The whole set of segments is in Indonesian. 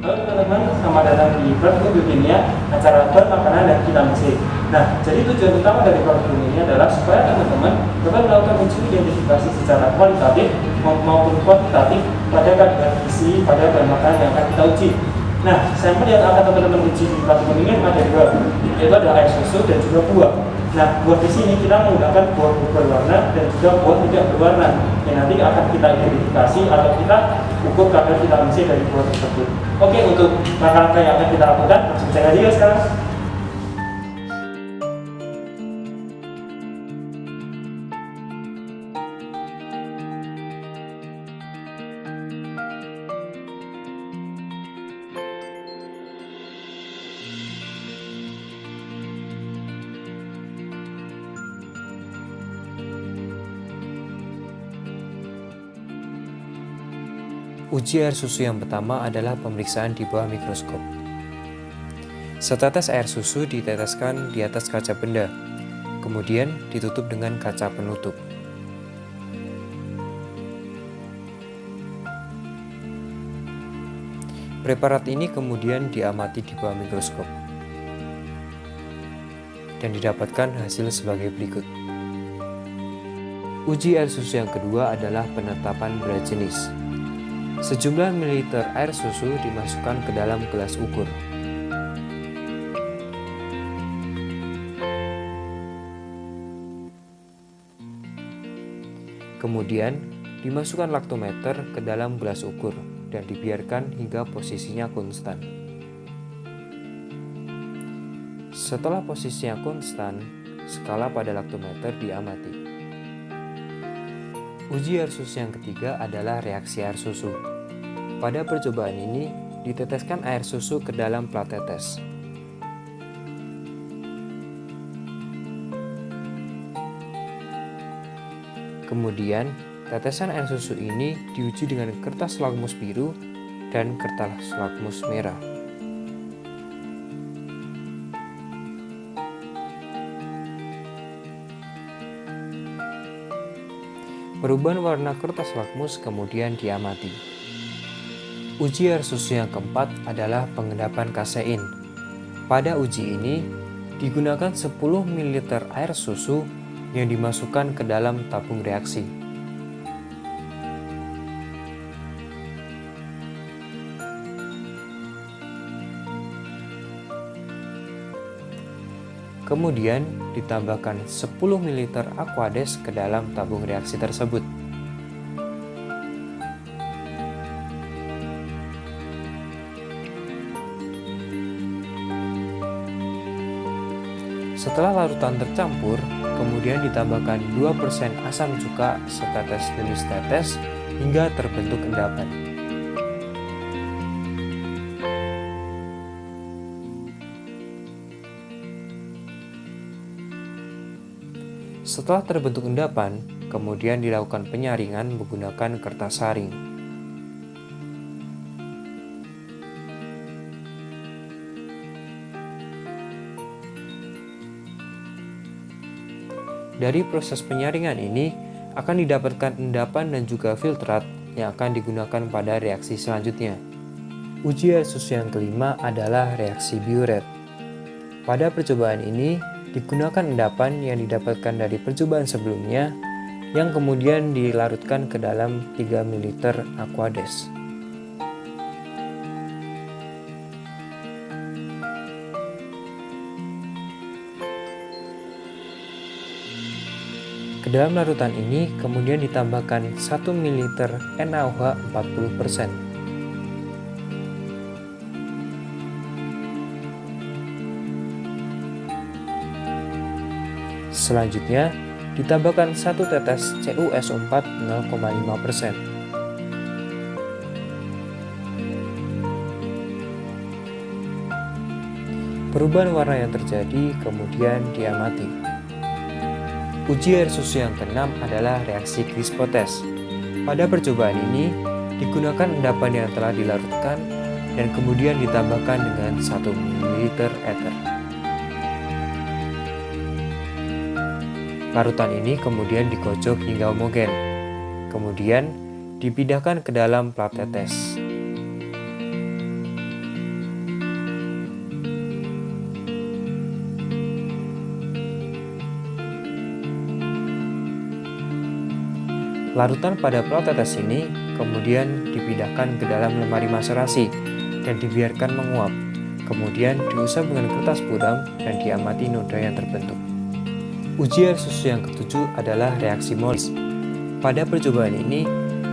Halo teman-teman, selamat datang di Produk Kimia, acara bermakanan dan kita mesin. Nah, jadi tujuan utama dari Produk ini adalah supaya teman-teman dapat melakukan uji identifikasi secara kualitatif maupun kuantitatif pada kandungan gizi pada bahan makanan yang akan kita uji. Nah, sampel yang akan teman-teman uji di Produk ini ada dua, yaitu ada air susu dan juga buah. Nah, buah di sini kita menggunakan buah berwarna dan juga buah tidak berwarna yang nanti akan kita identifikasi atau kita ukur kadar vitamin C dari buah tersebut. Oke, untuk langkah-langkah yang akan kita lakukan, langsung saja ya sekarang. Uji air susu yang pertama adalah pemeriksaan di bawah mikroskop. Setetes air susu diteteskan di atas kaca benda, kemudian ditutup dengan kaca penutup. Preparat ini kemudian diamati di bawah mikroskop dan didapatkan hasil sebagai berikut. Uji air susu yang kedua adalah penetapan berat jenis. Sejumlah mililiter air susu dimasukkan ke dalam gelas ukur. Kemudian, dimasukkan laktometer ke dalam gelas ukur dan dibiarkan hingga posisinya konstan. Setelah posisinya konstan, skala pada laktometer diamati. Uji air susu yang ketiga adalah reaksi air susu. Pada percobaan ini, diteteskan air susu ke dalam plat tetes. Kemudian, tetesan air susu ini diuji dengan kertas lakmus biru dan kertas lakmus merah. Perubahan warna kertas lakmus kemudian diamati. Uji air susu yang keempat adalah pengendapan kasein. Pada uji ini, digunakan 10 ml air susu yang dimasukkan ke dalam tabung reaksi. Kemudian ditambahkan 10 ml Aquades ke dalam tabung reaksi tersebut. Setelah larutan tercampur, kemudian ditambahkan 2% asam cuka setetes demi setetes hingga terbentuk endapan. Setelah terbentuk endapan, kemudian dilakukan penyaringan menggunakan kertas saring. Dari proses penyaringan ini akan didapatkan endapan dan juga filtrat yang akan digunakan pada reaksi selanjutnya. Uji air susu yang kelima adalah reaksi Biuret. Pada percobaan ini digunakan endapan yang didapatkan dari percobaan sebelumnya yang kemudian dilarutkan ke dalam 3 ml Aquades. Ke dalam larutan ini kemudian ditambahkan 1 ml NaOH 40%. Selanjutnya, ditambahkan 1 tetes CuSO4 0,5%. Perubahan warna yang terjadi kemudian diamati. Uji air susu yang keenam adalah reaksi Crispo-Test. Pada percobaan ini, digunakan endapan yang telah dilarutkan dan kemudian ditambahkan dengan 1 ml ether. Larutan ini kemudian dikocok hingga homogen. Kemudian dipindahkan ke dalam plat tetes. Larutan pada plat tetes ini kemudian dipindahkan ke dalam lemari maserasi dan dibiarkan menguap. Kemudian diusap dengan kertas buram dan diamati noda yang terbentuk. Uji air susu yang ketujuh adalah reaksi Morse. Pada percobaan ini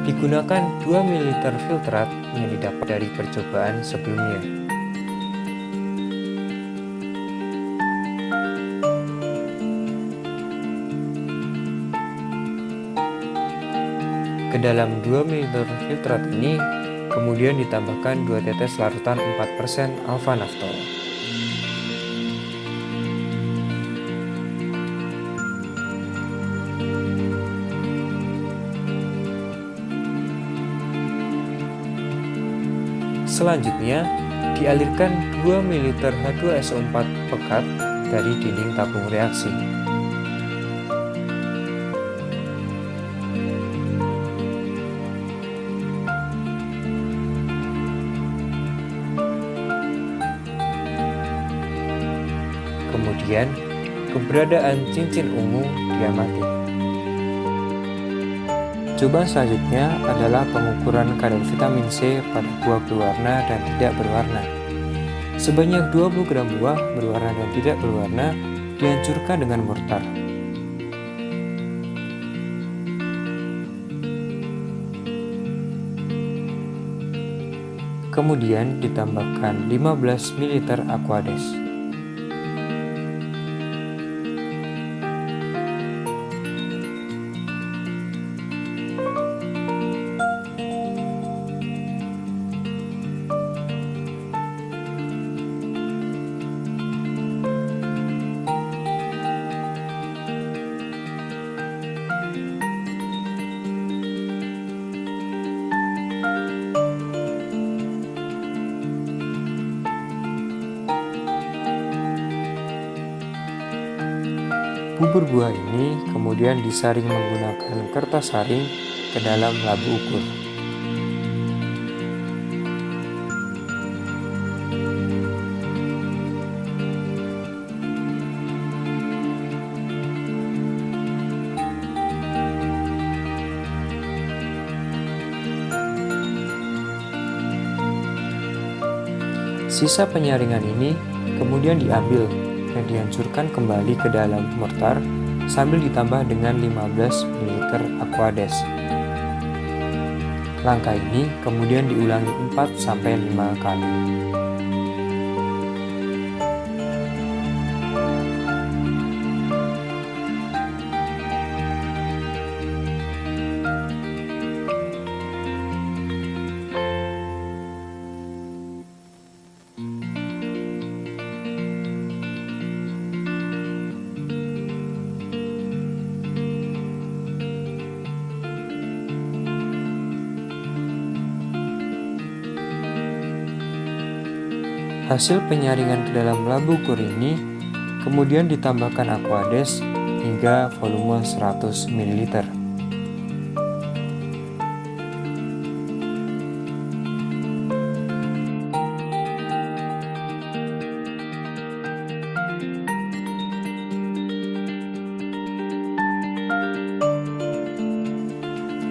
digunakan 2 ml filtrat yang didapat dari percobaan sebelumnya. Ke dalam 2 ml filtrat ini kemudian ditambahkan 2 tetes larutan 4% alfa naftol. Selanjutnya, dialirkan 2 ml H2SO4 pekat dari dinding tabung reaksi. Kemudian, keberadaan cincin ungu diamati. Cobaan selanjutnya adalah pengukuran kadar vitamin C pada buah berwarna dan tidak berwarna. Sebanyak 20 gram buah berwarna dan tidak berwarna dihancurkan dengan mortar. Kemudian ditambahkan 15 ml Aquades. Bubur buah ini kemudian disaring menggunakan kertas saring ke dalam labu ukur. Sisa penyaringan ini kemudian diambil dan dihancurkan kembali ke dalam mortar sambil ditambah dengan 15 ml Aquades. Langkah ini kemudian diulangi 4-5 kali. Hasil penyaringan ke dalam labu ukur ini kemudian ditambahkan Aquades hingga volume 100 ml.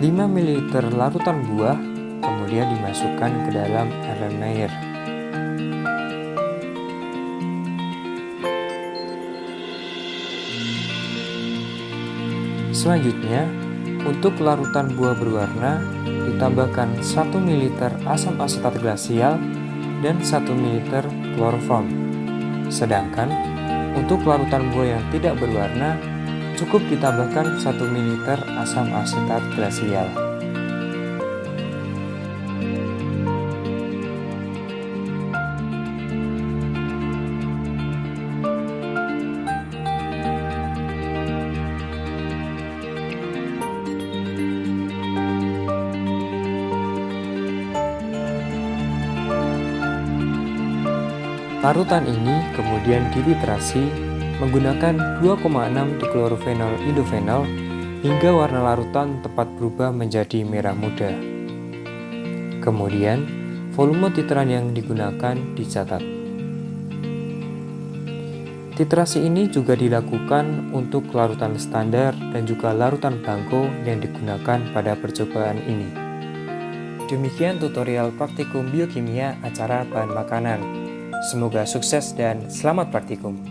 Lima ml larutan buah kemudian dimasukkan ke dalam Erlenmeyer. Selanjutnya, untuk larutan buah berwarna ditambahkan 1 ml asam asetat glasial dan 1 ml kloroform. Sedangkan untuk larutan buah yang tidak berwarna cukup ditambahkan 1 ml asam asetat glasial. Larutan ini kemudian dititrasi menggunakan 2,6 diklorofenol indofenol hingga warna larutan tepat berubah menjadi merah muda. Kemudian, volume titran yang digunakan dicatat. Titrasi ini juga dilakukan untuk larutan standar dan juga larutan blanko yang digunakan pada percobaan ini. Demikian tutorial praktikum biokimia acara bahan makanan. Semoga sukses dan selamat praktikum.